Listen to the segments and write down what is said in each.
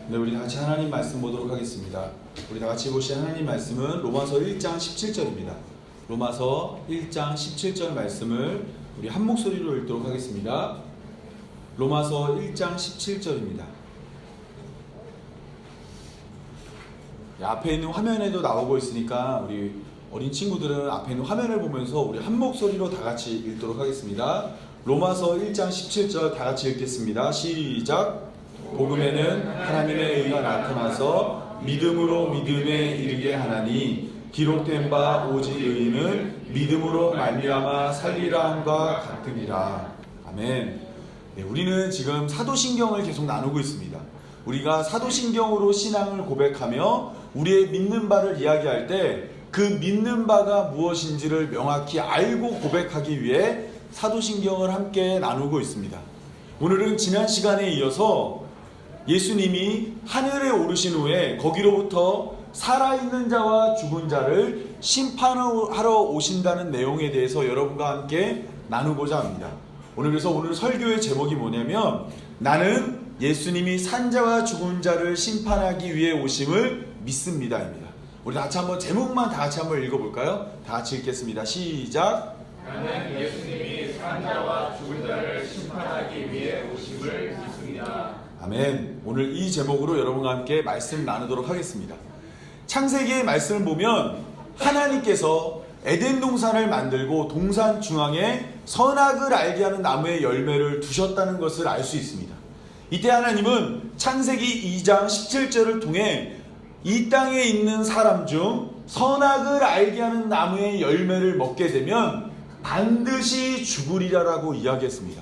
네, 우리 다 같이 하나님 말씀 보도록 하겠습니다. 우리 다 같이 보실 하나님 말씀은 로마서 1장 17절입니다. 로마서 1장 17절 말씀을 우리 한 목소리로 읽도록 하겠습니다. 로마서 1장 17절입니다. 앞에 있는 화면에도 나오고 있으니까 우리 어린 친구들은 앞에 있는 화면을 보면서 우리 한 목소리로 다 같이 읽도록 하겠습니다. 로마서 1장 17절 다 같이 읽겠습니다. 시작. 복음에는 하나님의 의가 나타나서 믿음으로 믿음에 이르게 하나니 기록된 바 오직 의인은 믿음으로 말미암아 살리라 함과 같으니라. 아멘. 네, 우리는 지금 사도신경을 계속 나누고 있습니다. 우리가 사도신경으로 신앙을 고백하며 우리의 믿는 바를 이야기할 때 그 믿는 바가 무엇인지를 명확히 알고 고백하기 위해 사도신경을 함께 나누고 있습니다. 오늘은 지난 시간에 이어서 예수님이 하늘에 오르신 후에 거기로부터 살아있는 자와 죽은 자를 심판하러 오신다는 내용에 대해서 여러분과 함께 나누고자 합니다. 오늘 설교의 제목이 뭐냐면 나는 예수님이 산자와 죽은 자를 심판하기 위해 오심을 믿습니다입니다. 우리 다 같이 한번 제목만 다 같이 한번 읽어볼까요? 다 같이 읽겠습니다. 시작. 나는 예수님이 산자와 죽은 자를 심판하기 위해 오심을 믿습니다. 아멘. 오늘 이 제목으로 여러분과 함께 말씀 나누도록 하겠습니다. 창세기의 말씀을 보면 하나님께서 에덴 동산을 만들고 동산 중앙에 선악을 알게 하는 나무의 열매를 두셨다는 것을 알 수 있습니다. 이때 하나님은 창세기 2장 17절을 통해 이 땅에 있는 사람 중 선악을 알게 하는 나무의 열매를 먹게 되면 반드시 죽으리라라고 이야기했습니다.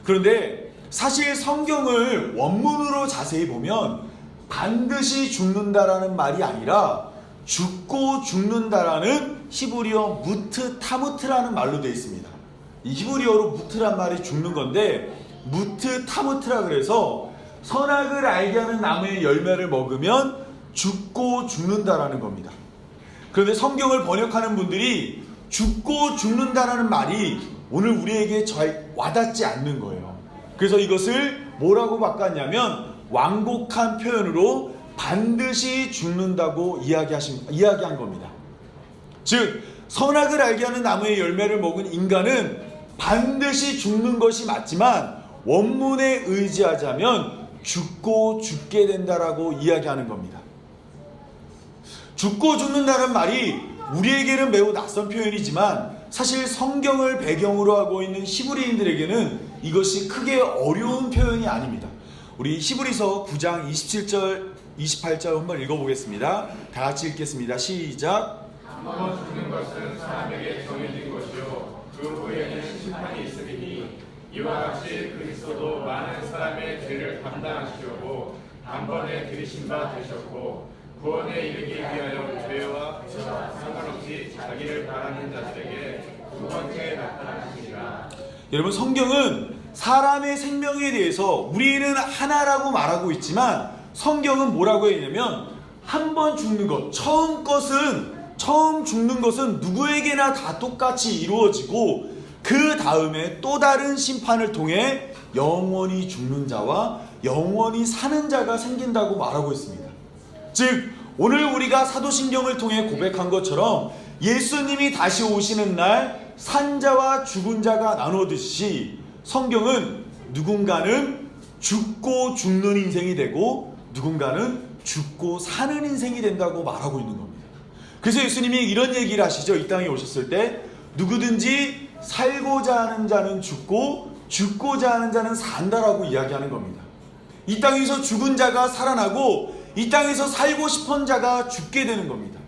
그런데 사실 성경을 원문으로 자세히 보면 반드시 죽는다라는 말이 아니라 죽고 죽는다라는 히브리어 무트 타무트라는 말로 되어 있습니다. 이 히브리어로 무트란 말이 죽는 건데 무트 타무트라 그래서 선악을 알게 하는 나무의 열매를 먹으면 죽고 죽는다라는 겁니다. 그런데 성경을 번역하는 분들이 죽고 죽는다라는 말이 오늘 우리에게 잘 와닿지 않는 거예요. 그래서 이것을 뭐라고 바꿨냐면 완곡한 표현으로 반드시 죽는다고 이야기한 겁니다. 즉 선악을 알게 하는 나무의 열매를 먹은 인간은 반드시 죽는 것이 맞지만 원문에 의지하자면 죽고 죽게 된다라고 이야기하는 겁니다. 죽고 죽는다는 말이 우리에게는 매우 낯선 표현이지만 사실 성경을 배경으로 하고 있는 히브리인들에게는 이것이 크게 어려운 표현이 아닙니다. 우리 히브리서 9장 27절 28절 한번 읽어보겠습니다. 다 같이 읽겠습니다. 시작. 한번 죽는 것은 사람에게 정해진 것이요 그 후에는 심판이 있으리니 이와 같이 그리스도도 많은 사람의 죄를 담당하시려고 단번에 들이신 바 되셨고 구원에 이르기 위하여 죄와 상관없이 자기를 바라는 자들에게 두 번째 나타나시니라. 여러분 성경은 사람의 생명에 대해서 우리는 하나라고 말하고 있지만 성경은 뭐라고 했냐면 한 번 죽는 것, 처음 죽는 것은 누구에게나 다 똑같이 이루어지고 그 다음에 또 다른 심판을 통해 영원히 죽는 자와 영원히 사는 자가 생긴다고 말하고 있습니다. 즉 오늘 우리가 사도신경을 통해 고백한 것처럼 예수님이 다시 오시는 날 산자와 죽은 자가 나누듯이 성경은 누군가는 죽고 죽는 인생이 되고 누군가는 죽고 사는 인생이 된다고 말하고 있는 겁니다. 그래서 예수님이 이런 얘기를 하시죠. 이 땅에 오셨을 때 누구든지 살고자 하는 자는 죽고 죽고자 하는 자는 산다라고 이야기하는 겁니다. 이 땅에서 죽은 자가 살아나고 이 땅에서 살고 싶은 자가 죽게 되는 겁니다.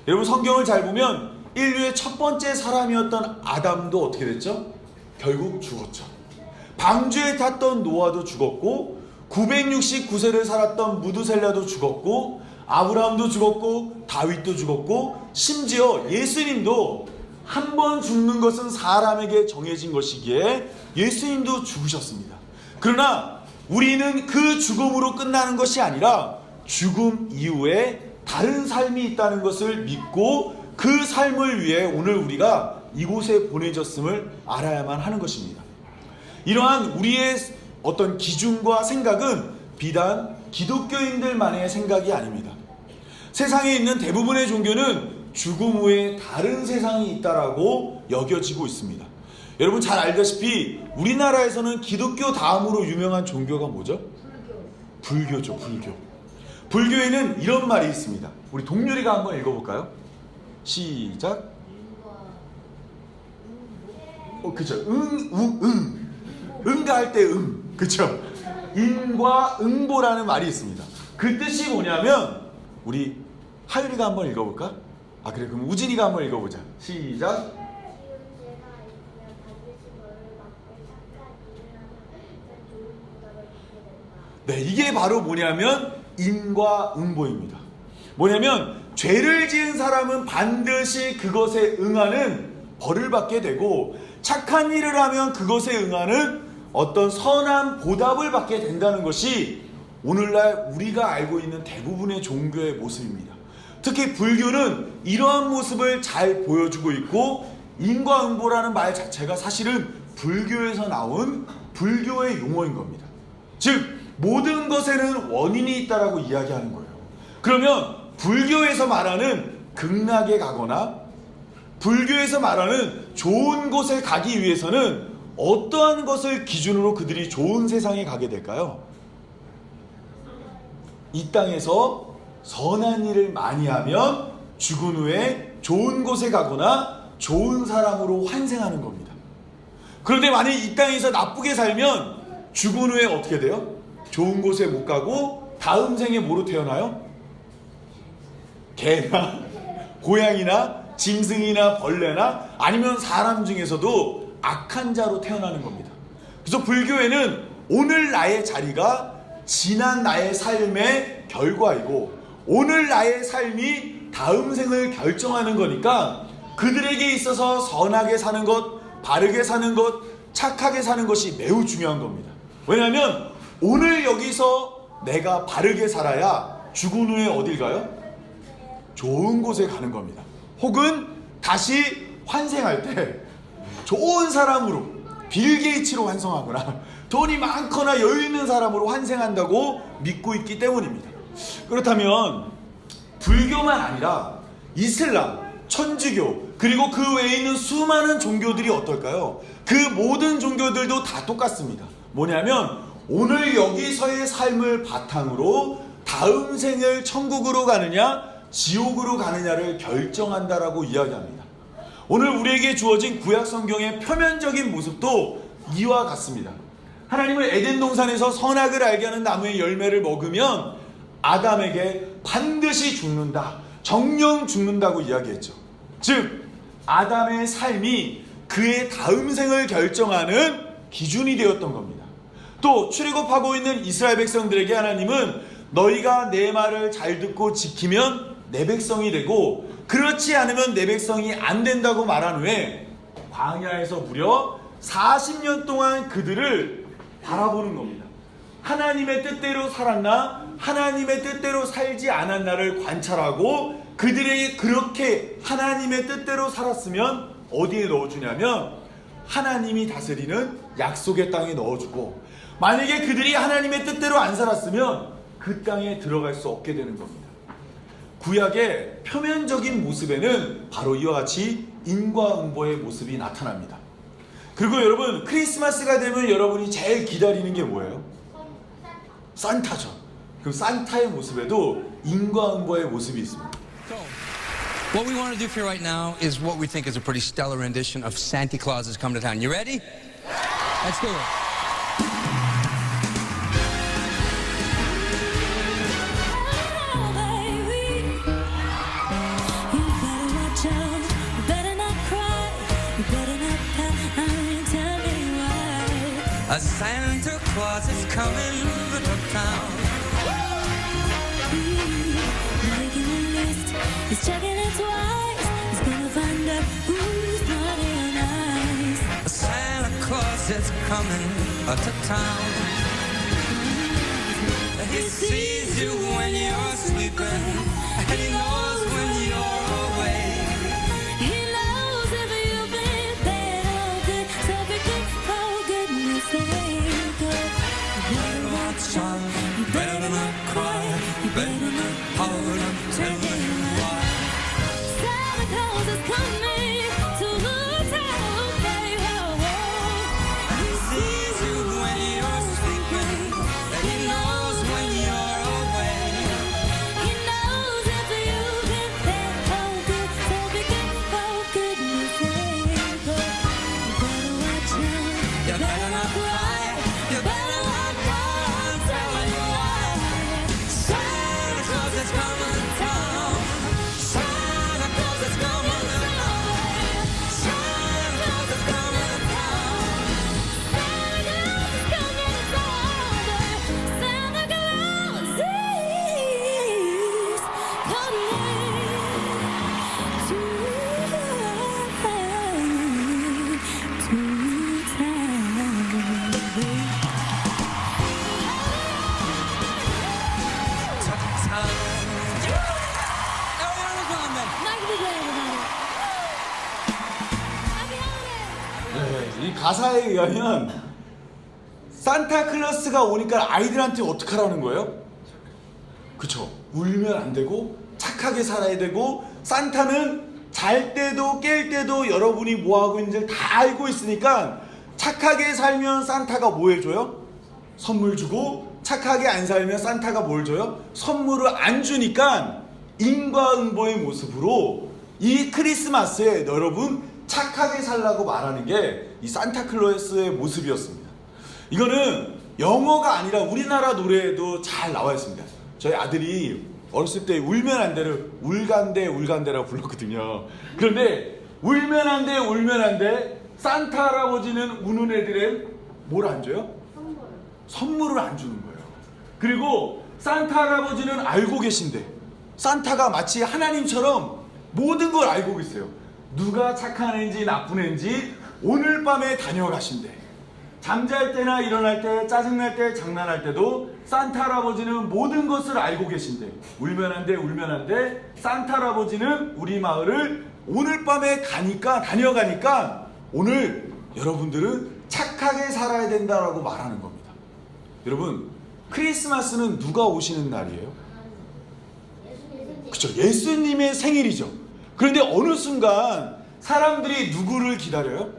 여러분 성경을 잘 보면 인류의 첫 번째 사람이었던 아담도 어떻게 됐죠? 결국 죽었죠. 방주에 탔던 노아도 죽었고 969세를 살았던 무두셀라도 죽었고 아브라함도 죽었고 다윗도 죽었고 심지어 예수님도 한 번 죽는 것은 사람에게 정해진 것이기에 예수님도 죽으셨습니다. 그러나 우리는 그 죽음으로 끝나는 것이 아니라 죽음 이후에 다른 삶이 있다는 것을 믿고 그 삶을 위해 오늘 우리가 이곳에 보내졌음을 알아야만 하는 것입니다. 이러한 우리의 어떤 기준과 생각은 비단 기독교인들만의 생각이 아닙니다. 세상에 있는 대부분의 종교는 죽음 후에 다른 세상이 있다라고 여겨지고 있습니다. 여러분 잘 알다시피 우리나라에서는 기독교 다음으로 유명한 종교가 뭐죠? 불교죠, 불교. 불교에는 이런 말이 있습니다. 우리 동률이가 한번 읽어볼까요? 시작. 그쵸. 응가 할 때 그쵸. 인과 응보라는 말이 있습니다. 그 뜻이 뭐냐면, 우리 하율이가 한번 읽어볼까? 그래, 그럼 우진이가 한번 읽어보자. 시작. 네, 이게 바로 뭐냐면 인과응보입니다. 뭐냐면 죄를 지은 사람은 반드시 그것에 응하는 벌을 받게 되고, 착한 일을 하면 그것에 응하는 어떤 선한 보답을 받게 된다는 것이 오늘날 우리가 알고 있는 대부분의 종교의 모습입니다. 특히 불교는 이러한 모습을 잘 보여주고 있고, 인과응보라는 말 자체가 사실은 불교에서 나온 불교의 용어인 겁니다. 즉 모든 것에는 원인이 있다라고 이야기하는 거예요. 그러면 불교에서 말하는 극락에 가거나 불교에서 말하는 좋은 곳에 가기 위해서는 어떠한 것을 기준으로 그들이 좋은 세상에 가게 될까요? 이 땅에서 선한 일을 많이 하면 죽은 후에 좋은 곳에 가거나 좋은 사람으로 환생하는 겁니다. 그런데 만약 이 땅에서 나쁘게 살면 죽은 후에 어떻게 돼요? 좋은 곳에 못 가고 다음 생에 뭐로 태어나요? 개나 고양이나 짐승이나 벌레나 아니면 사람 중에서도 악한 자로 태어나는 겁니다. 그래서 불교에는 오늘 나의 자리가 지난 나의 삶의 결과이고, 오늘 나의 삶이 다음 생을 결정하는 거니까 그들에게 있어서 선하게 사는 것, 바르게 사는 것, 착하게 사는 것이 매우 중요한 겁니다. 왜냐하면 오늘 여기서 내가 바르게 살아야 죽은 후에 어딜 가요? 좋은 곳에 가는 겁니다. 혹은 다시 환생할 때 좋은 사람으로, 빌 게이츠로 환생하거나 돈이 많거나 여유 있는 사람으로 환생한다고 믿고 있기 때문입니다. 그렇다면 불교만 아니라 이슬람, 천주교, 그리고 그 외에 있는 수많은 종교들이 어떨까요? 그 모든 종교들도 다 똑같습니다. 뭐냐면 오늘 여기서의 삶을 바탕으로 다음 생을 천국으로 가느냐 지옥으로 가느냐를 결정한다라고 이야기합니다. 오늘 우리에게 주어진 구약 성경의 표면적인 모습도 이와 같습니다. 하나님은 에덴 동산에서 선악을 알게 하는 나무의 열매를 먹으면 아담에게 반드시 죽는다, 정령 죽는다고 이야기했죠. 즉 아담의 삶이 그의 다음 생을 결정하는 기준이 되었던 겁니다. 또 출애굽하고 있는 이스라엘 백성들에게 하나님은 너희가 내 말을 잘 듣고 지키면 내 백성이 되고, 그렇지 않으면 내 백성이 안 된다고 말한 후에 광야에서 무려 40년 동안 그들을 바라보는 겁니다. 하나님의 뜻대로 살았나 하나님의 뜻대로 살지 않았나를 관찰하고, 그들에게 그렇게 하나님의 뜻대로 살았으면 어디에 넣어주냐면 하나님이 다스리는 약속의 땅에 넣어주고, 만약에 그들이 하나님의 뜻대로 안 살았으면 그 땅에 들어갈 수 없게 되는 겁니다. 구약의 표면적인 모습에는 바로 이와 같이 인과응보의 모습이 나타납니다. 그리고 여러분, 크리스마스가 되면 여러분이 제일 기다리는 게 뭐예요? 산타죠. 그럼 산타의 모습에도 인과응보의 모습이 있습니다. What we want to do for you right now is what we think is a pretty stellar rendition of Santa Claus Has Come to Town. You ready? Let's do it. A Santa Claus is coming to town. Making a list, he's checking it twice. He's gonna find out who's naughty and nice. A Santa Claus is coming to town. He sees you when you're sleeping, and he knows when you're awake. He knows if you've been bad or good, so be good, oh goodness sake. You better watch out. You better not cry. You better not run. Tell me why. Santa Claus is coming to town. Santa Claus is coming to town. Santa Claus is coming to town. Santa Claus is 이 가사에 의하면 산타클로스가 오니까 아이들한테 어떡하라는 거예요? 그쵸. 울면 안 되고 착하게 살아야 되고 산타는 잘 때도 깰 때도 여러분이 뭐 하고 있는지 다 알고 있으니까 착하게 살면 산타가 뭐 해줘요? 선물 주고 착하게 안 살면 산타가 뭘 줘요? 선물을 안 주니까 인과응보의 모습으로 이 크리스마스에 여러분 착하게 살라고 말하는 게 이 산타클로스의 모습이었습니다. 이거는 영어가 아니라 우리나라 노래에도 잘 나와 있습니다. 저희 아들이 어렸을 때 울면 안 돼를 울간대 울간대라고 불렀거든요. 그런데 울면 안 돼 울면 안 돼 산타 할아버지는 우는 애들은 뭘 안 줘요? 선물을 안 주는 거예요. 그리고 산타 할아버지는 알고 계신데 산타가 마치 하나님처럼 모든 걸 알고 계세요. 누가 착한 애인지 나쁜 애인지 오늘 밤에 다녀가신대. 잠잘 때나 일어날 때 짜증날 때 장난할 때도 산타 할아버지는 모든 것을 알고 계신대. 울면 안 돼 울면 안 돼 산타 할아버지는 우리 마을을 오늘 밤에 다녀가니까 오늘 여러분들은 착하게 살아야 된다라고 말하는 겁니다. 여러분 크리스마스는 누가 오시는 날이에요? 그렇죠. 예수님의 생일이죠. 그런데 어느 순간 사람들이 누구를 기다려요?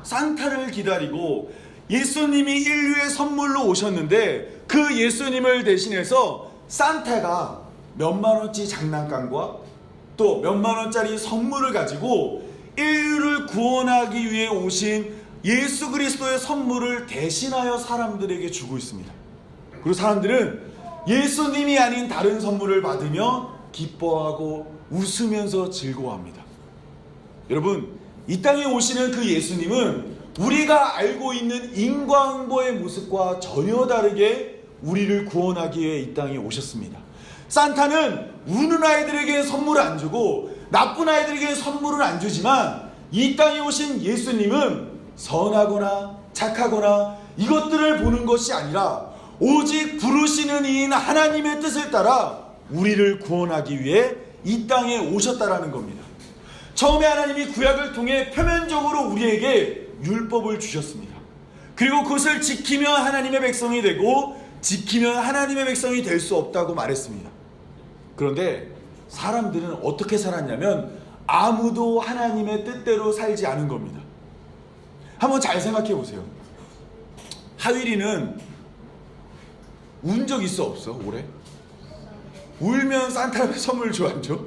산타를 기다리고 예수님이 인류의 선물로 오셨는데 그 예수님을 대신해서 산타가 몇만 원짜리 장난감과 또 몇만 원짜리 선물을 가지고 인류를 구원하기 위해 오신 예수 그리스도의 선물을 대신하여 사람들에게 주고 있습니다. 그리고 사람들은 예수님이 아닌 다른 선물을 받으며 기뻐하고 웃으면서 즐거워합니다. 여러분 이 땅에 오시는 그 예수님은 우리가 알고 있는 인과응보의 모습과 전혀 다르게 우리를 구원하기 위해 이 땅에 오셨습니다. 산타는 우는 아이들에게 선물을 안 주고 나쁜 아이들에게 선물을 안 주지만 이 땅에 오신 예수님은 선하거나 착하거나 이것들을 보는 것이 아니라 오직 부르시는 이인 하나님의 뜻을 따라 우리를 구원하기 위해 이 땅에 오셨다라는 겁니다. 처음에 하나님이 구약을 통해 표면적으로 우리에게 율법을 주셨습니다. 그리고 그것을 지키면 하나님의 백성이 되고 지키면 하나님의 백성이 될 수 없다고 말했습니다. 그런데 사람들은 어떻게 살았냐면 아무도 하나님의 뜻대로 살지 않은 겁니다. 한번 잘 생각해 보세요. 하윌이는 운 적 있어 없어 올해? 울면 산타가 선물 줘 안 줘?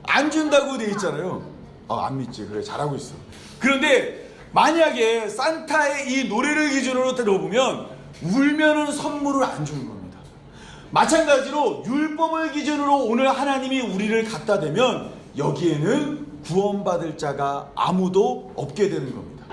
안 준다고 돼 있잖아요. 안 믿지. 그래 잘하고 있어. 그런데 만약에 산타의 이 노래를 기준으로 들어보면 울면은 선물을 안 주는 겁니다. 마찬가지로 율법을 기준으로 오늘 하나님이 우리를 갖다 대면 여기에는 구원받을 자가 아무도 없게 되는 겁니다.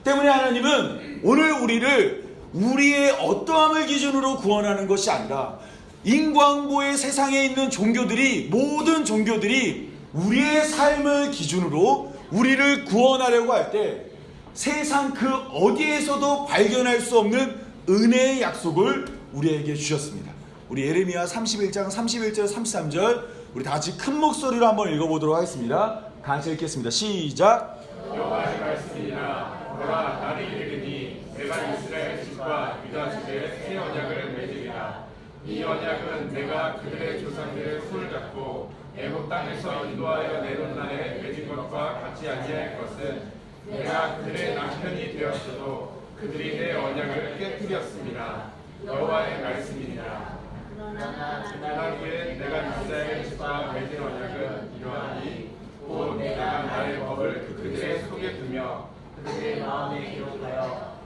때문에 하나님은 오늘 우리를 우리의 어떠함을 기준으로 구원하는 것이 아니라 인과응보의 세상에 있는 종교들이 모든 종교들이 우리의 삶을 기준으로 우리를 구원하려고 할 때 세상 그 어디에서도 발견할 수 없는 은혜의 약속을 우리에게 주셨습니다. 우리 예레미야 31장 31절 33절 우리 다 같이 큰 목소리로 한번 읽어보도록 하겠습니다. 다 같이 읽겠습니다. 시작. 여호와의 말씀이니라. 보라 나를 이르리니 내가 이스라엘 집과 유다 집에 새 언약을 맺으리라. 이 언약은 내가 그들의 조상들의 손을 잡고 애굽 땅에서 인도하여 내놓은 날에 맺은 것과 같이 아니할 것은 내가 그들의 남편이 되었어도 그들이 내 언약을 깨뜨렸습니다. 여호와의 말씀이니라. 그날 후에 내가 이스라엘 집과 맺은 언약은 이러하니 곧 내가 나의 법을 그들의 속에 두며 그들의 마음에 기록하여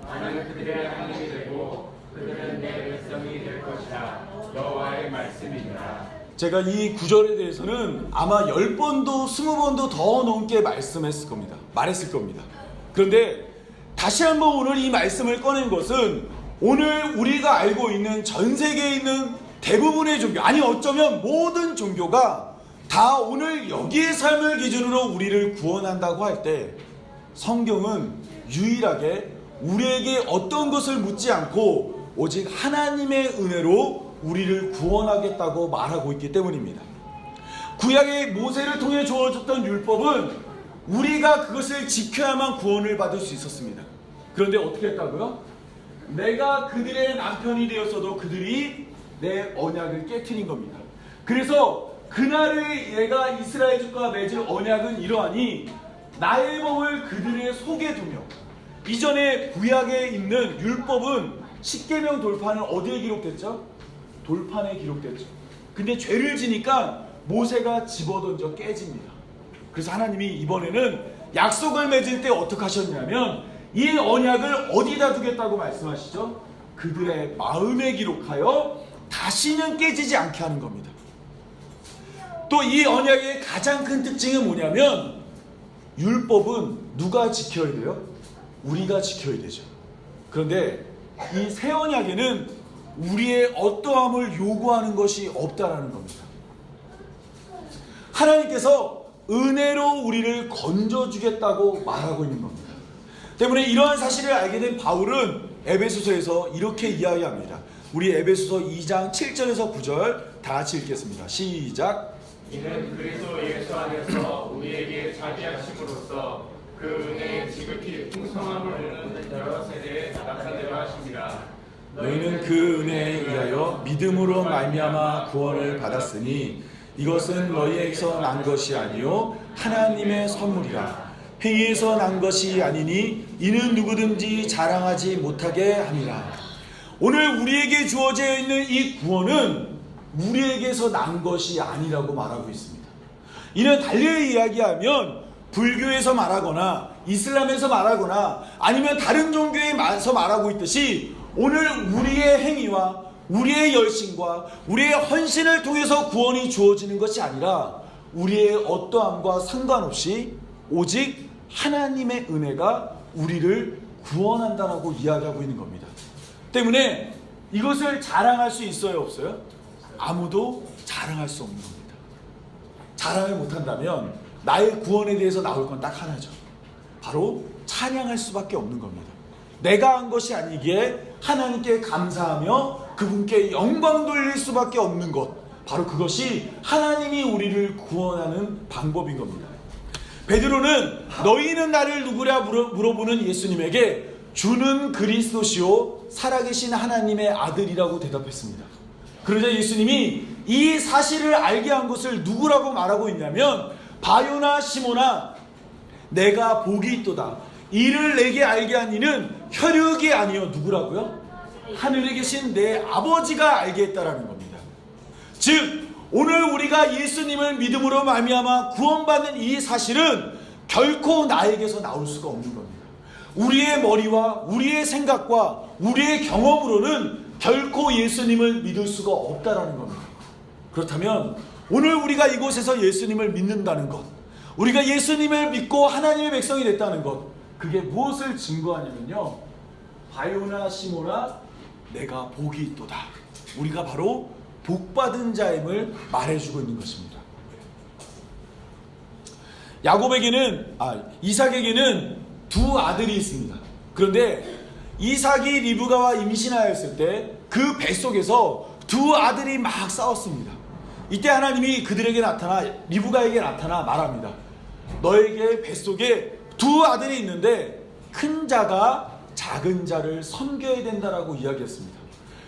나는 그들의 하나님이 되고 그들은 내 백성이 될 것이라. 여호와의 말씀이니라. 제가 이 구절에 대해서는 아마 10번도 20번도 더 넘게 말씀했을 겁니다. 말했을 겁니다. 그런데 다시 한번 오늘 이 말씀을 꺼낸 것은 오늘 우리가 알고 있는 전 세계에 있는 대부분의 종교, 아니 어쩌면 모든 종교가 다 오늘 여기의 삶을 기준으로 우리를 구원한다고 할 때 성경은 유일하게 우리에게 어떤 것을 묻지 않고 오직 하나님의 은혜로 우리를 구원하겠다고 말하고 있기 때문입니다. 구약의 모세를 통해 주어졌던 율법은 우리가 그것을 지켜야만 구원을 받을 수 있었습니다. 그런데 어떻게 했다고요? 내가 그들의 남편이 되었어도 그들이 내 언약을 깨트린 겁니다. 그래서 그날의 내가 이스라엘 족과 맺을 언약은 이러하니 나의 법을 그들의 속에 두며, 이전에 구약에 있는 율법은 십계명 돌파는 어디에 기록됐죠? 돌판에 기록됐죠. 근데 죄를 지니까 모세가 집어던져 깨집니다. 그래서 하나님이 이번에는 약속을 맺을 때 어떻게 하셨냐면 이 언약을 어디다 두겠다고 말씀하시죠? 그들의 마음에 기록하여 다시는 깨지지 않게 하는 겁니다. 또 이 언약의 가장 큰 특징은 뭐냐면 율법은 누가 지켜야 돼요? 우리가 지켜야 되죠. 그런데 이 새 언약에는 우리의 어떠함을 요구하는 것이 없다라는 겁니다. 하나님께서 은혜로 우리를 건져주겠다고 말하고 있는 겁니다. 때문에 이러한 사실을 알게 된 바울은 에베소서에서 이렇게 이야기합니다. 우리 에베소서 2장 7절에서 9절 다 같이 읽겠습니다. 시작. 이는 그리스도 예수 안에서 우리에게 자비하심으로써 그 은혜의 지극히 풍성함을 오는 여러 세대에 나타내려 하십니다. 너희는 그 은혜에 의하여 믿음으로 말미암아 구원을 받았으니 이것은 너희에게서 난 것이 아니요 하나님의 선물이라. 행위에서 난 것이 아니니 이는 누구든지 자랑하지 못하게 함이라. 오늘 우리에게 주어져 있는 이 구원은 우리에게서 난 것이 아니라고 말하고 있습니다. 이는 달리 이야기하면 불교에서 말하거나 이슬람에서 말하거나 아니면 다른 종교에서 말하고 있듯이 오늘 우리의 행위와 우리의 열심과 우리의 헌신을 통해서 구원이 주어지는 것이 아니라 우리의 어떠함과 상관없이 오직 하나님의 은혜가 우리를 구원한다라고 이야기하고 있는 겁니다. 때문에 이것을 자랑할 수 있어요, 없어요? 아무도 자랑할 수 없는 겁니다. 자랑을 못한다면 나의 구원에 대해서 나올 건 딱 하나죠. 바로 찬양할 수밖에 없는 겁니다. 내가 한 것이 아니기에 하나님께 감사하며 그분께 영광 돌릴 수밖에 없는 것, 바로 그것이 하나님이 우리를 구원하는 방법인 겁니다. 베드로는 너희는 나를 누구랴 물어보는 예수님에게 주는 그리스도시요 살아계신 하나님의 아들이라고 대답했습니다. 그러자 예수님이 이 사실을 알게 한 것을 누구라고 말하고 있냐면 바요나 시모나 내가 복이 있도다. 이를 내게 알게 한 이는 혈육이 아니요 누구라고요? 하늘에 계신 내 아버지가 알게 했다라는 겁니다. 즉 오늘 우리가 예수님을 믿음으로 말미암아 구원받는 이 사실은 결코 나에게서 나올 수가 없는 겁니다. 우리의 머리와 우리의 생각과 우리의 경험으로는 결코 예수님을 믿을 수가 없다라는 겁니다. 그렇다면 오늘 우리가 이곳에서 예수님을 믿는다는 것, 우리가 예수님을 믿고 하나님의 백성이 됐다는 것, 그게 무엇을 증거하냐면요, 바요나 시모나 내가 복이 있도다. 우리가 바로 복받은 자임을 말해주고 있는 것입니다. 이삭에게는 두 아들이 있습니다. 그런데 이삭이 리브가와 임신하였을 때 그 뱃속에서 두 아들이 막 싸웠습니다. 이때 하나님이 그들에게 나타나 리브가에게 나타나 말합니다. 너에게 뱃속에 두 아들이 있는데 큰 자가 작은 자를 섬겨야 된다라고 이야기했습니다.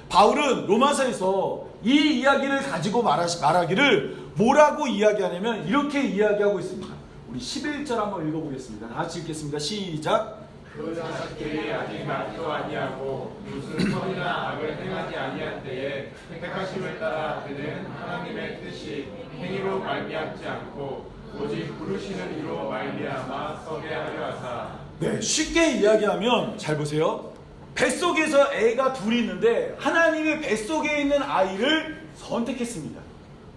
바울은 로마서에서 이 이야기를 가지고 말하기를 뭐라고 이야기하냐면 이렇게 이야기하고 있습니다. 우리 11절 한번 읽어보겠습니다. 다 같이 읽겠습니다. 시작. 그 자식들이 아직 낳지도 아니하고 무슨 선이나 악을 행하지 아니할 때에 택하심을 따라 그는 하나님의 뜻이 행위로 말미암지 않고 오직 부르시는 이로 말미암아 서게 하려 하사. 네, 쉽게 이야기하면 잘 보세요. 뱃속에서 애가 둘이 있는데 하나님의 뱃속에 있는 아이를 선택했습니다.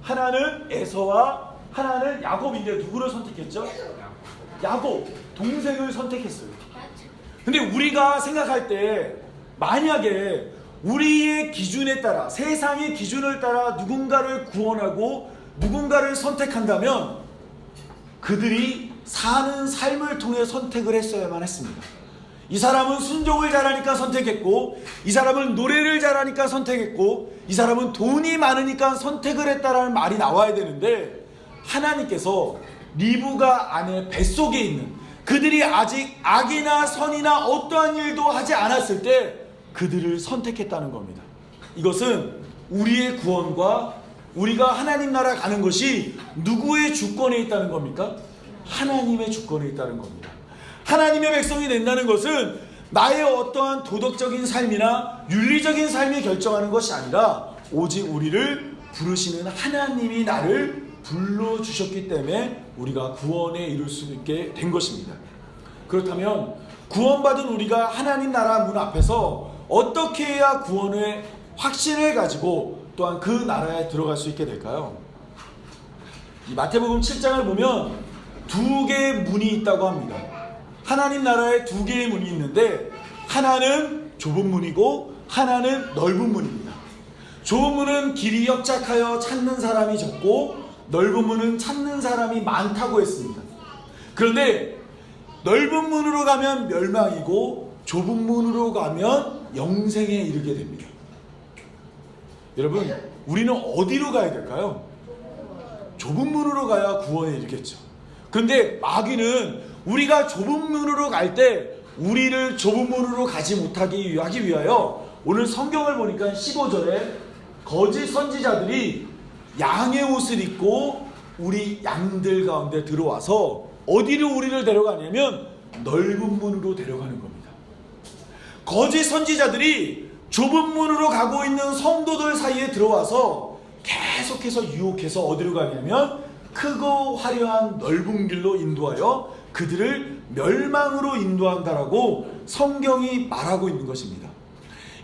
하나는 에서와 하나는 야곱인데 누구를 선택했죠? 야곱, 동생을 선택했어요. 근데 우리가 생각할 때 만약에 우리의 기준에 따라, 세상의 기준을 따라 누군가를 구원하고 누군가를 선택한다면 그들이 사는 삶을 통해 선택을 했어야만 했습니다. 이 사람은 순종을 잘하니까 선택했고, 이 사람은 노래를 잘하니까 선택했고, 이 사람은 돈이 많으니까 선택을 했다라는 말이 나와야 되는데, 하나님께서 리브가 아내 뱃속에 있는 그들이 아직 악이나 선이나 어떠한 일도 하지 않았을 때 그들을 선택했다는 겁니다. 이것은 우리의 구원과 우리가 하나님 나라 가는 것이 누구의 주권에 있다는 겁니까? 하나님의 주권에 있다는 겁니다. 하나님의 백성이 된다는 것은 나의 어떠한 도덕적인 삶이나 윤리적인 삶이 결정하는 것이 아니라 오직 우리를 부르시는 하나님이 나를 불러주셨기 때문에 우리가 구원에 이룰 수 있게 된 것입니다. 그렇다면 구원받은 우리가 하나님 나라 문 앞에서 어떻게 해야 구원의 확신을 가지고 또한 그 나라에 들어갈 수 있게 될까요? 이 마태복음 7장을 보면 두 개의 문이 있다고 합니다. 하나님 나라에 두 개의 문이 있는데 하나는 좁은 문이고 하나는 넓은 문입니다. 좁은 문은 길이 협착하여 찾는 사람이 적고 넓은 문은 찾는 사람이 많다고 했습니다. 그런데 넓은 문으로 가면 멸망이고 좁은 문으로 가면 영생에 이르게 됩니다. 여러분, 우리는 어디로 가야 될까요? 좁은 문으로 가야 구원에 이르겠죠. 그런데 마귀는 우리가 좁은 문으로 갈 때 우리를 좁은 문으로 가지 못하기 하기 위하여 오늘 성경을 보니까 15절에 거짓 선지자들이 양의 옷을 입고 우리 양들 가운데 들어와서 어디로 우리를 데려가냐면 넓은 문으로 데려가는 겁니다. 거짓 선지자들이 좁은 문으로 가고 있는 성도들 사이에 들어와서 계속해서 유혹해서 어디로 가냐면 크고 화려한 넓은 길로 인도하여 그들을 멸망으로 인도한다라고 성경이 말하고 있는 것입니다.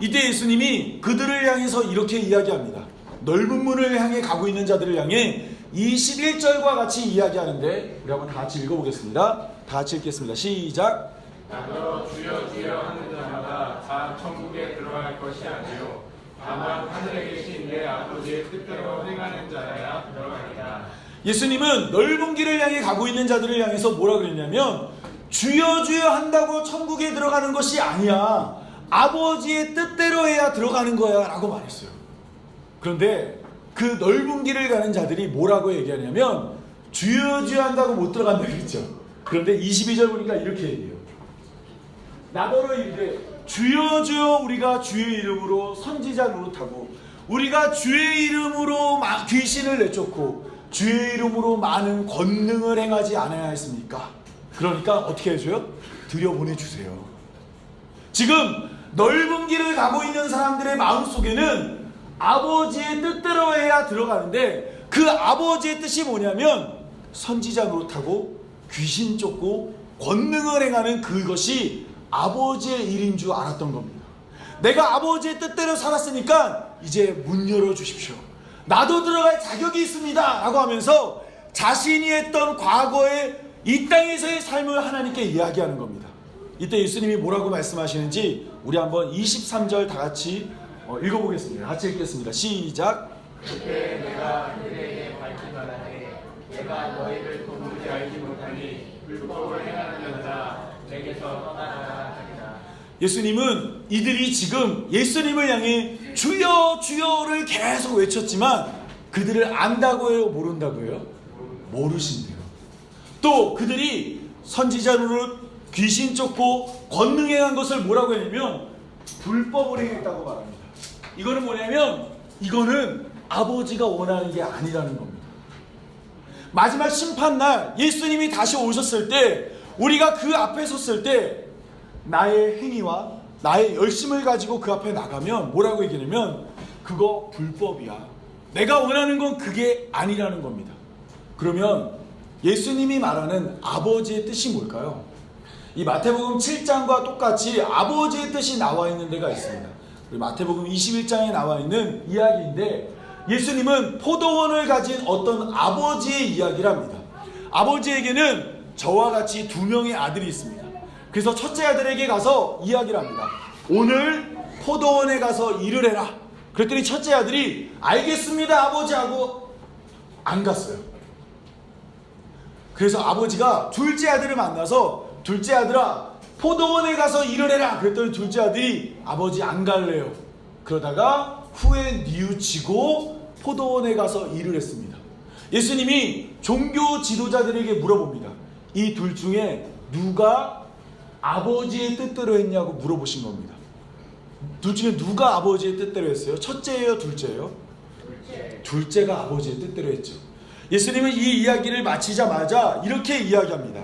이때 예수님이 그들을 향해서 이렇게 이야기합니다. 넓은 문을 향해 가고 있는 자들을 향해 21절과 같이 이야기하는데 우리 한번 다 같이 읽어보겠습니다. 다 같이 읽겠습니다. 시작. 나더러 주여 주여 하는 자마다 다 천국에 들어갈 것이 아니요 다만 하늘에 계신 내 아버지의 뜻대로 행하는 자라야 들어가리라. 예수님은 넓은 길을 향해 가고 있는 자들을 향해서 뭐라 그랬냐면 주여 주여 한다고 천국에 들어가는 것이 아니야. 아버지의 뜻대로 해야 들어가는 거야 라고 말했어요. 그런데 그 넓은 길을 가는 자들이 뭐라고 얘기하냐면 주여 주여 한다고 못 들어간다 그랬죠. 그런데 22절 보니까 이렇게 얘기해요. 나더러 이르되 주여 주여 우리가 주의 이름으로 선지자 노릇하고 우리가 주의 이름으로 귀신을 내쫓고 주의 이름으로 많은 권능을 행하지 않아야 했습니까? 그러니까 어떻게 해줘요? 들여보내주세요. 지금 넓은 길을 가고 있는 사람들의 마음속에는 아버지의 뜻대로 해야 들어가는데 그 아버지의 뜻이 뭐냐면 선지자 노릇하고 귀신 쫓고 권능을 행하는 그것이 아버지의 일인 줄 알았던 겁니다. 내가 아버지의 뜻대로 살았으니까 이제 문 열어주십시오. 나도 들어갈 자격이 있습니다 라고 하면서 자신이 했던 과거의 이 땅에서의 삶을 하나님께 이야기하는 겁니다. 이때 예수님이 뭐라고 말씀하시는지 우리 한번 23절 다 같이 읽어보겠습니다. 같이 읽겠습니다. 시작. 그때 내가 그들에게 밝히 말하되 내가 너희를 도무지 알지 못하니 불법을 행하는 자들아 내게서 떠나라 하리라. 예수님은 이들이 지금 예수님을 향해 주여 주여를 계속 외쳤지만 그들을 안다고 해요? 모른다고 해요? 모르신대요. 또 그들이 선지자 노릇 귀신 쫓고 권능행한 것을 뭐라고 했냐면 불법을 행했다고 말합니다. 이거는 뭐냐면 이거는 아버지가 원하는 게 아니라는 겁니다. 마지막 심판날 예수님이 다시 오셨을 때 우리가 그 앞에 섰을 때 나의 행위와 나의 열심을 가지고 그 앞에 나가면 뭐라고 얘기하냐면 그거 불법이야. 내가 원하는 건 그게 아니라는 겁니다. 그러면 예수님이 말하는 아버지의 뜻이 뭘까요? 이 마태복음 7장과 똑같이 아버지의 뜻이 나와 있는 데가 있습니다. 마태복음 21장에 나와 있는 이야기인데 예수님은 포도원을 가진 어떤 아버지의 이야기를 합니다. 아버지에게는 저와 같이 두 명의 아들이 있습니다. 그래서 첫째 아들에게 가서 이야기를 합니다. 오늘 포도원에 가서 일을 해라. 그랬더니 첫째 아들이 알겠습니다 아버지 하고 안 갔어요. 그래서 아버지가 둘째 아들을 만나서 둘째 아들아 포도원에 가서 일을 해라. 그랬더니 둘째 아들이 아버지 안 갈래요. 그러다가 후에 뉘우치고 포도원에 가서 일을 했습니다. 예수님이 종교 지도자들에게 물어봅니다. 이 둘 중에 누가 아버지의 뜻대로 했냐고 물어보신 겁니다. 둘 중에 누가 아버지의 뜻대로 했어요? 첫째예요? 둘째예요? 둘째가 아버지의 뜻대로 했죠. 예수님은 이 이야기를 마치자마자 이렇게 이야기합니다.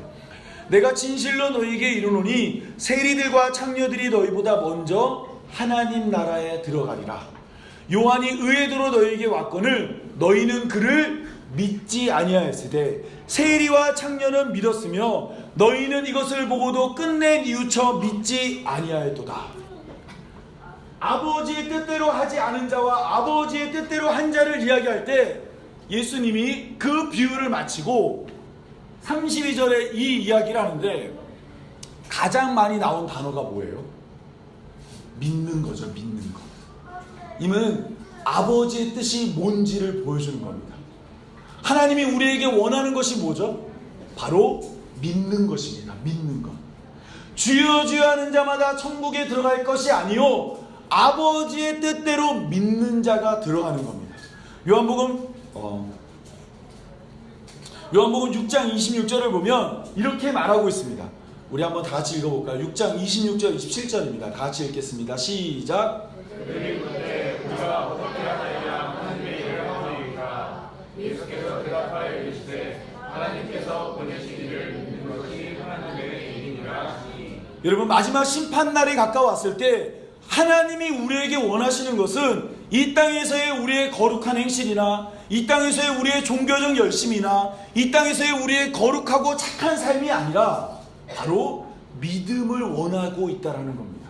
내가 진실로 너희에게 이르노니 세리들과 창녀들이 너희보다 먼저 하나님 나라에 들어가리라. 요한이 의궤도로 너희에게 왔거늘 너희는 그를 믿지 아니하였으되 세리와 창녀는 믿었으며 너희는 이것을 보고도 끝내 뉘우쳐 믿지 아니하였도다. 아버지의 뜻대로 하지 않은 자와 아버지의 뜻대로 한 자를 이야기할 때 예수님이 그 비유를 마치고 32절에 이 이야기를 하는데 가장 많이 나온 단어가 뭐예요? 믿는 거죠. 믿는 거. 이는 아버지의 뜻이 뭔지를 보여주는 겁니다. 하나님이 우리에게 원하는 것이 뭐죠? 바로 믿는 것입니다. 믿는 것. 주여 주여 하는 자마다 천국에 들어갈 것이 아니요 아버지의 뜻대로 믿는 자가 들어가는 겁니다. 요한복음 6장 26절을 보면 이렇게 말하고 있습니다. 우리 한번 다 같이 읽어볼까요? 6장 26절 27절입니다. 다 같이 읽겠습니다. 시작. 우리가 어떻게 하나이냐 하나님의 일을 하오리이까. 예수께서 대답하여 이르시되 하나님께서 보내신 이를 믿는 것이 하나님의 일이니라 하시니. 여러분 마지막 심판날이 가까웠을 때 하나님이 우리에게 원하시는 것은 이 땅에서의 우리의 거룩한 행실이나 이 땅에서의 우리의 종교적 열심이나 이 땅에서의 우리의 거룩하고 착한 삶이 아니라 바로 믿음을 원하고 있다는 겁니다.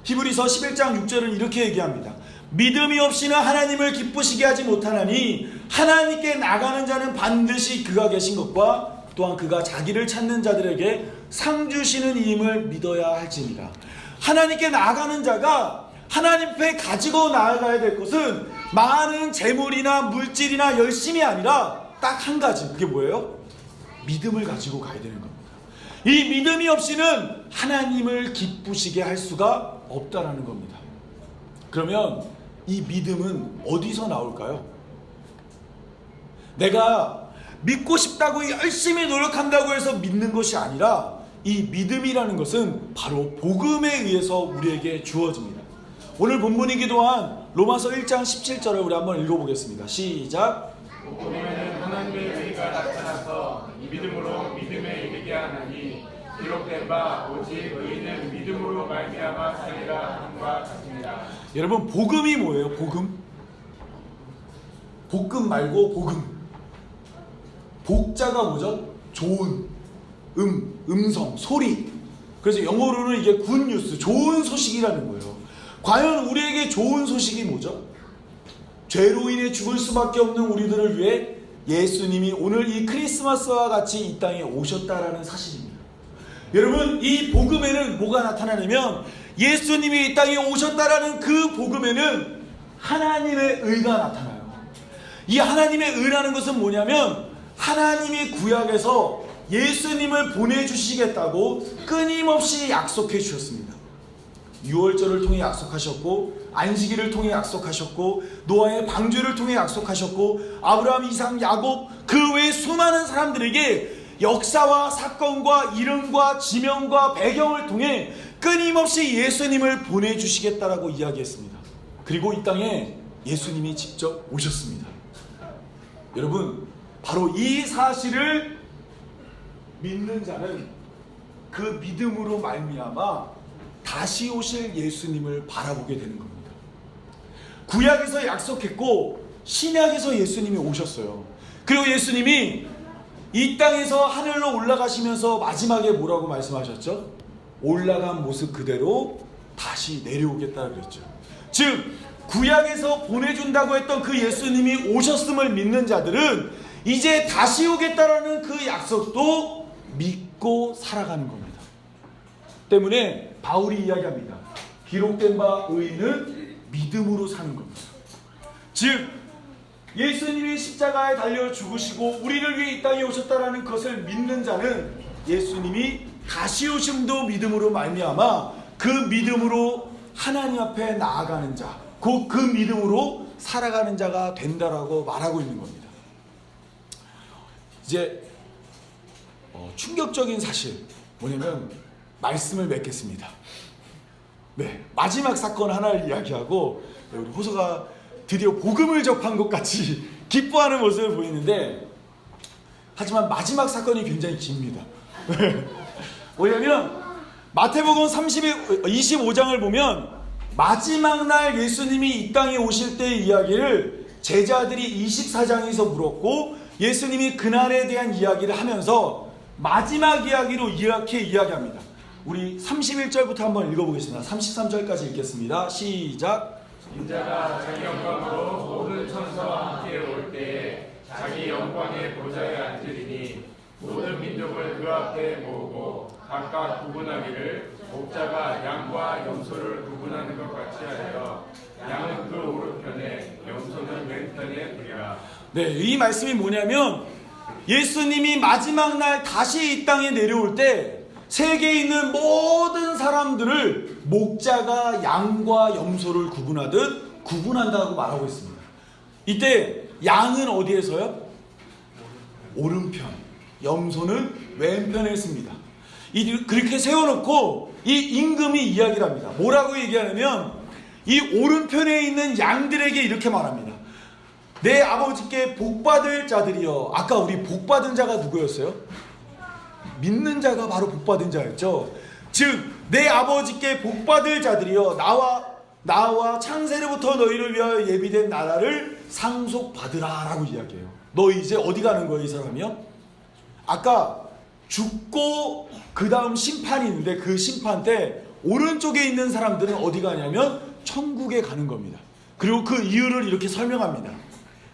히브리서 11장 6절은 이렇게 얘기합니다. 믿음이 없이는 하나님을 기쁘시게 하지 못하나니 하나님께 나가는 자는 반드시 그가 계신 것과 또한 그가 자기를 찾는 자들에게 상 주시는 이임을 믿어야 할지니라. 하나님께 나아가는 자가 하나님 앞에 가지고 나아가야 될 것은 많은 재물이나 물질이나 열심이 아니라 딱 한 가지. 그게 뭐예요? 믿음을 가지고 가야 되는 겁니다. 이 믿음이 없이는 하나님을 기쁘시게 할 수가 없다라는 겁니다. 그러면 이 믿음은 어디서 나올까요? 내가 믿고 싶다고 열심히 노력한다고 해서 믿는 것이 아니라 이 믿음이라는 것은 바로 복음에 의해서 우리에게 주어집니다. 오늘 본문이기도 한 로마서 1장 17절을 우리 한번 읽어보겠습니다. 시작. 복음에는 하나님의 의가 나타나서 믿음으로 믿음에 이르게 하나니 기록된 바 오직 의인은 믿음으로 말미암아 살리라 함과 같습니다. 여러분 복음이 뭐예요? 복음? 볶음 말고 복음. 복자가 뭐죠? 좋은 음성, 소리. 그래서 영어로는 이게 굿뉴스, 좋은 소식이라는 거예요. 과연 우리에게 좋은 소식이 뭐죠? 죄로 인해 죽을 수밖에 없는 우리들을 위해 예수님이 오늘 이 크리스마스와 같이 이 땅에 오셨다라는 사실입니다. 여러분 이 복음에는 뭐가 나타나냐면 예수님이 이 땅에 오셨다라는 그 복음에는 하나님의 의가 나타나요. 이 하나님의 의라는 것은 뭐냐면 하나님이 구약에서 예수님을 보내주시겠다고 끊임없이 약속해 주셨습니다. 유월절을 통해 약속하셨고 안식일을 통해 약속하셨고 노아의 방주를 통해 약속하셨고 아브라함, 이삭, 야곱 그 외 수많은 사람들에게 역사와 사건과 이름과 지명과 배경을 통해 끊임없이 예수님을 보내주시겠다라고 이야기했습니다. 그리고 이 땅에 예수님이 직접 오셨습니다. 여러분 바로 이 사실을 믿는 자는 그 믿음으로 말미암아 다시 오실 예수님을 바라보게 되는 겁니다. 구약에서 약속했고 신약에서 예수님이 오셨어요. 그리고 예수님이 이 땅에서 하늘로 올라가시면서 마지막에 뭐라고 말씀하셨죠? 올라간 모습 그대로 다시 내려오겠다 그랬죠. 즉 구약에서 보내준다고 했던 그 예수님이 오셨음을 믿는 자들은 이제 다시 오겠다라는 그 약속도 믿고 살아가는 겁니다. 때문에 바울이 이야기합니다. 기록된 바 의인은 믿음으로 사는 겁니다. 즉 예수님이 십자가에 달려 죽으시고 우리를 위해 이 땅에 오셨다라는 것을 믿는 자는 예수님이 다시 오심도 믿음으로 말미암아 그 믿음으로 하나님 앞에 나아가는 자, 곧 그 믿음으로 살아가는 자가 된다라고 말하고 있는 겁니다. 이제 충격적인 사실 뭐냐면 말씀을 맺겠습니다. 네, 마지막 사건 하나를 이야기하고 우리 호소가 드디어 복음을 접한 것 같이 기뻐하는 모습을 보이는데, 하지만 마지막 사건이 굉장히 깁니다. 뭐냐면 마태복음 25장을 보면 마지막 날 예수님이 이 땅에 오실 때의 이야기를 제자들이 24장에서 물었고 예수님이 그날에 대한 이야기를 하면서 마지막 이야기로 이렇게 이야기합니다. 우리 31절부터 한번 읽어보겠습니다. 33절까지 읽겠습니다. 시작. 인자가 자기 영광으로 모든 천사와 함께 올 때에 자기 영광의 보좌에 앉으리니 모든 민족을 그 앞에 모으고 각각 구분하기를 목자가 양과 염소를 구분하는 것 같이 하여 양은 그 오른편에 염소는 왼편에 두리라. 네, 이 말씀이 뭐냐면 예수님이 마지막 날 다시 이 땅에 내려올 때 세계에 있는 모든 사람들을 목자가 양과 염소를 구분하듯 구분한다고 말하고 있습니다. 이때 양은 어디에서요? 오른편, 염소는 왼편에 있습니다. 그렇게 세워놓고 이 임금이 이야기를 합니다. 뭐라고 얘기하냐면 이 오른편에 있는 양들에게 이렇게 말합니다. 내 아버지께 복받을 자들이여. 아까 우리 복받은 자가 누구였어요? 믿는 자가 바로 복받은 자였죠. 즉 내 아버지께 복받을 자들이여 나와 창세로부터 너희를 위하여 예비된 나라를 상속받으라 라고 이야기해요. 너 이제 어디 가는 거야 이 사람이요? 아까 죽고 그 다음 심판이 있는데 그 심판 때 오른쪽에 있는 사람들은 어디 가냐면 천국에 가는 겁니다. 그리고 그 이유를 이렇게 설명합니다.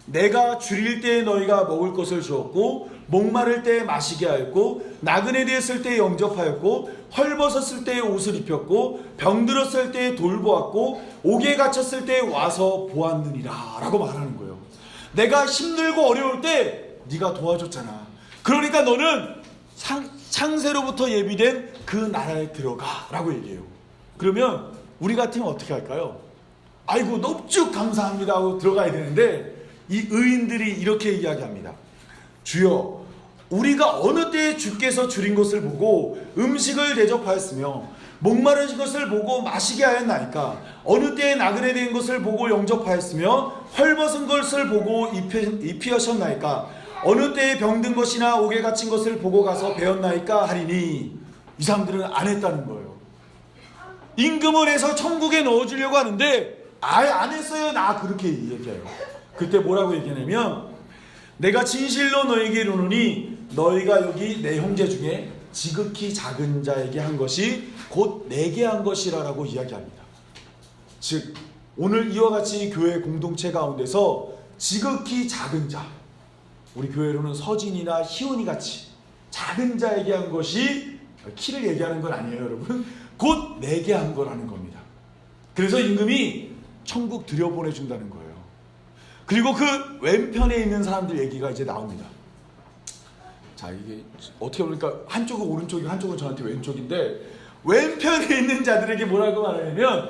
내가 줄일 때에 너희가 먹을 것을 주었고 목마를 때에 마시게 하였고 나그네 되었을 때에 영접하였고 헐벗었을 때에 옷을 입혔고 병들었을 때에 돌보았고 옥에 갇혔을 때에 와서 보았느니라 라고 말하는 거예요. 내가 힘들고 어려울 때 네가 도와줬잖아. 그러니까 너는 창세로부터 예비된 그 나라에 들어가 라고 얘기해요. 그러면 우리 같으면 어떻게 할까요? 아이고 넙죽 감사합니다 하고 들어가야 되는데 이 의인들이 이렇게 이야기합니다. 주여 우리가 어느 때에 주께서 줄인 것을 보고 음식을 대접하였으며 목마르신 것을 보고 마시게 하였나이까? 어느 때에 나그네 된 것을 보고 영접하였으며 헐벗은 것을 보고 입히셨나이까? 어느 때에 병든 것이나 옥에 갇힌 것을 보고 가서 배웠나이까 하리니 이 사람들은 안 했다는 거예요. 임금을 해서 천국에 넣어주려고 하는데 아예 안 했어요. 나 그렇게 얘기해요. 그때 뭐라고 얘기하냐면 내가 진실로 너에게 이르노니 너희가 여기 내 형제 중에 지극히 작은 자에게 한 것이 곧 내게 한 것이라고 이야기합니다. 즉 오늘 이와 같이 교회 공동체 가운데서 지극히 작은 자, 우리 교회로는 서진이나 희원이 같이 작은 자에게 한 것이 키를 얘기하는 건 아니에요 여러분. 곧 내게 한 거라는 겁니다. 그래서 임금이 천국 들여보내준다는 거예요. 그리고 그 왼편에 있는 사람들 얘기가 이제 나옵니다. 자, 이게 어떻게 보니까 한쪽은 오른쪽이고 한쪽은 저한테 왼쪽인데 왼편에 있는 자들에게 뭐라고 말하냐면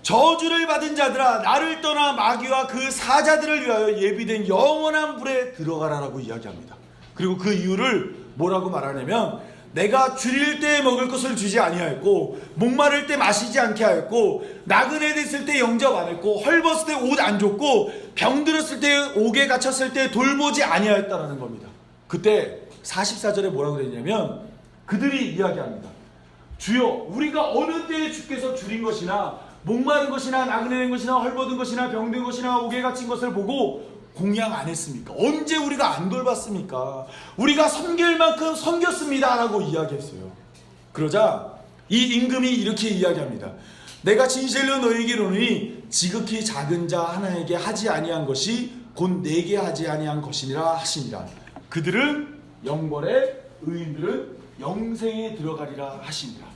저주를 받은 자들아 나를 떠나 마귀와 그 사자들을 위하여 예비된 영원한 불에 들어가라라고 이야기합니다. 그리고 그 이유를 뭐라고 말하냐면 내가 줄일 때 먹을 것을 주지 아니하였고 목마를 때 마시지 않게 하였고 나그네 됐을 때 영접 안 했고 헐벗을 때 옷 안 줬고 병들었을 때 옥에 갇혔을 때 돌보지 아니하였다라는 겁니다. 그때 44절에 뭐라고 그랬냐면 그들이 이야기합니다. 주여 우리가 어느 때에 주께서 줄인 것이나 목마른 것이나 나그네 된 것이나 헐벗은 것이나 병든 것이나 옥에 갇힌 것을 보고 공양 안 했습니까? 언제 우리가 안 돌봤습니까? 우리가 섬길 만큼 섬겼습니다 라고 이야기했어요. 그러자 이 임금이 이렇게 이야기합니다. 내가 진실로 너희에게 이르노니 지극히 작은 자 하나에게 하지 아니한 것이 곧 내게 하지 아니한 것이니라 하시니라. 그들은 영벌에 의인들은 영생에 들어가리라 하시니라.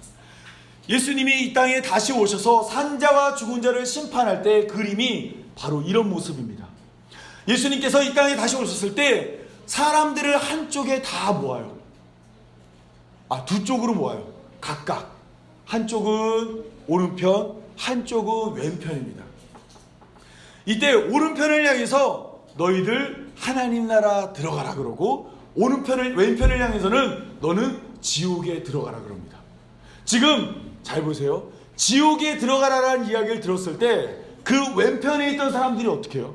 예수님이 이 땅에 다시 오셔서 산자와 죽은 자를 심판할 때 그림이 바로 이런 모습입니다. 예수님께서 이 땅에 다시 오셨을 때 사람들을 한쪽에 다 모아요. 두 쪽으로 모아요. 각각. 한쪽은 오른편, 한쪽은 왼편입니다. 이때 오른편을 향해서 너희들 하나님 나라 들어가라 그러고, 왼편을 향해서는 너는 지옥에 들어가라 그럽니다. 지금 잘 보세요. 지옥에 들어가라라는 이야기를 들었을 때 그 왼편에 있던 사람들이 어떻게 해요?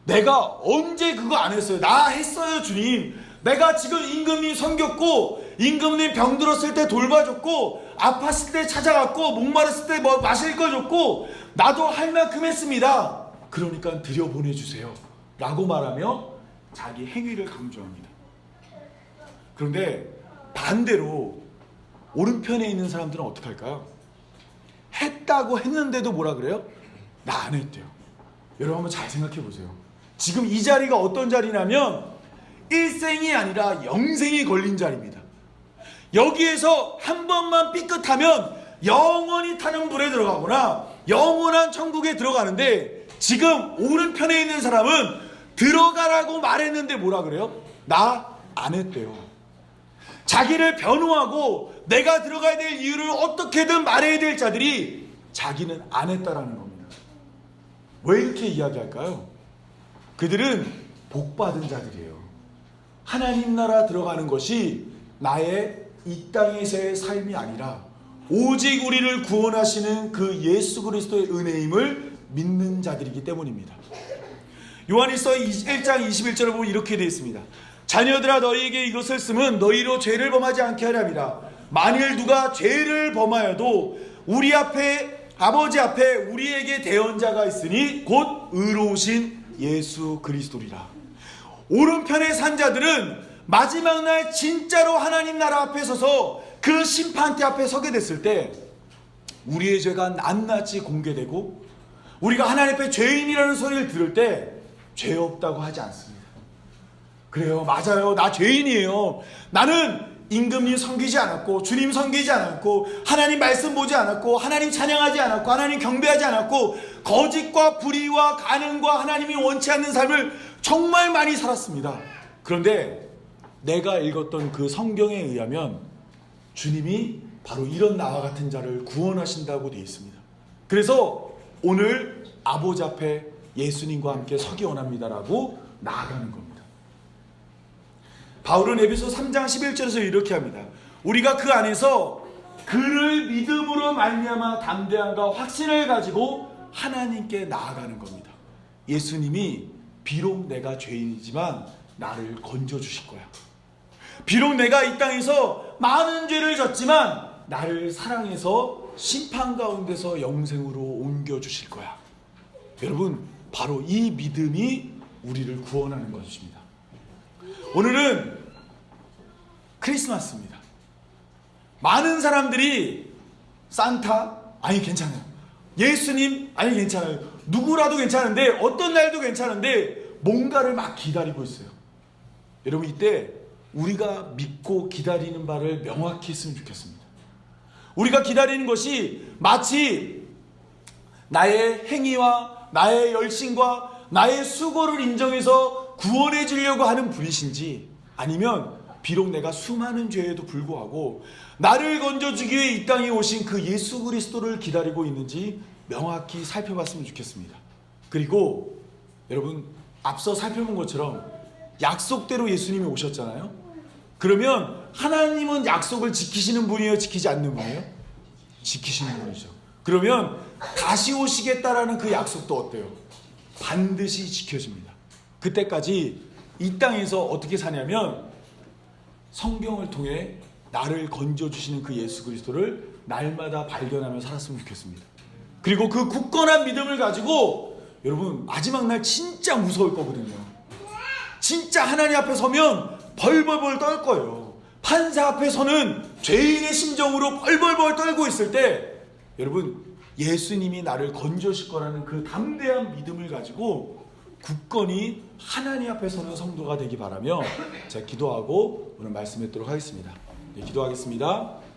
내가 언제 그거 안 했어요? 나 했어요, 주님. 내가 지금 임금님 섬겼고, 임금님 병들었을 때 돌봐줬고, 아팠을 때 찾아갔고, 목마랐을 때 뭐 마실 거 줬고, 나도 할 만큼 했습니다. 그러니까 들여보내주세요 라고 말하며 자기 행위를 강조합니다. 그런데 반대로 오른편에 있는 사람들은 어떻게 할까요? 했다고 했는데도 뭐라 그래요? 나 안 했대요. 여러분 한번 잘 생각해 보세요. 지금 이 자리가 어떤 자리냐면 일생이 아니라 영생이 걸린 자리입니다. 여기에서 한 번만 삐끗하면 영원히 타는 불에 들어가거나 영원한 천국에 들어가는데, 지금 오른편에 있는 사람은 들어가라고 말했는데 뭐라 그래요? 나 안 했대요. 자기를 변호하고 내가 들어가야 될 이유를 어떻게든 말해야 될 자들이 자기는 안 했다라는 겁니다. 왜 이렇게 이야기할까요? 그들은 복받은 자들이에요. 하나님 나라 들어가는 것이 나의 이 땅에서의 삶이 아니라 오직 우리를 구원하시는 그 예수 그리스도의 은혜임을 믿는 자들이기 때문입니다. 요한일서 1장 21절을 보면 이렇게 되어 있습니다. 자녀들아, 너희에게 이것을 쓰면 너희로 죄를 범하지 않게 하려 함이라. 만일 누가 죄를 범하여도 우리 앞에, 아버지 앞에 우리에게 대언자가 있으니 곧 의로우신 예수 그리스도리라. 오른편의 산자들은 마지막 날 진짜로 하나님 나라 앞에 서서 그 심판대 앞에 서게 됐을 때 우리의 죄가 낱낱이 공개되고, 우리가 하나님 앞에 죄인이라는 소리를 들을 때 죄 없다고 하지 않습니다. 그래요, 맞아요, 나 죄인이에요. 나는 임금님 섬기지 않았고, 주님 섬기지 않았고, 하나님 말씀 보지 않았고, 하나님 찬양하지 않았고, 하나님 경배하지 않았고, 거짓과 불의와 간음과 하나님이 원치 않는 삶을 정말 많이 살았습니다. 그런데 내가 읽었던 그 성경에 의하면 주님이 바로 이런 나와 같은 자를 구원하신다고 되어 있습니다. 그래서 오늘 아버지 앞에 예수님과 함께 서기 원합니다라고 나아가는 겁니다. 바울은 에베소 3장 11절에서 이렇게 합니다. 우리가 그 안에서 그를 믿음으로 말미암아 담대함과 확신을 가지고 하나님께 나아가는 겁니다. 예수님이 비록 내가 죄인이지만 나를 건져주실 거야. 비록 내가 이 땅에서 많은 죄를 졌지만 나를 사랑해서 심판 가운데서 영생으로 옮겨주실 거야. 여러분, 바로 이 믿음이 우리를 구원하는 것입니다. 오늘은 크리스마스입니다. 많은 사람들이 산타? 아니 괜찮아요. 예수님? 아니 괜찮아요. 누구라도 괜찮은데, 어떤 날도 괜찮은데 뭔가를 막 기다리고 있어요. 여러분, 이때 우리가 믿고 기다리는 바를 명확히 했으면 좋겠습니다. 우리가 기다리는 것이 마치 나의 행위와 나의 열심과 나의 수고를 인정해서 구원해 주려고 하는 분이신지, 아니면 비록 내가 수많은 죄에도 불구하고 나를 건져주기 위해 이 땅에 오신 그 예수 그리스도를 기다리고 있는지 명확히 살펴봤으면 좋겠습니다. 그리고 여러분, 앞서 살펴본 것처럼 약속대로 예수님이 오셨잖아요. 그러면 하나님은 약속을 지키시는 분이에요, 지키지 않는 분이에요? 지키시는 분이죠. 그러면 다시 오시겠다라는 그 약속도 어때요? 반드시 지켜집니다. 그때까지 이 땅에서 어떻게 사냐면 성경을 통해 나를 건져주시는 그 예수 그리스도를 날마다 발견하며 살았으면 좋겠습니다. 그리고 그 굳건한 믿음을 가지고 여러분 마지막 날 진짜 무서울 거거든요. 진짜 하나님 앞에 서면 벌벌벌 떨 거예요. 판사 앞에서는 죄인의 심정으로 벌벌벌 떨고 있을 때 여러분 예수님이 나를 건져실 거라는 그 담대한 믿음을 가지고 굳건히 하나님 앞에 서는 성도가 되기 바라며 제가 기도하고 오늘 말씀 듣도록 하겠습니다. 네, 기도하겠습니다.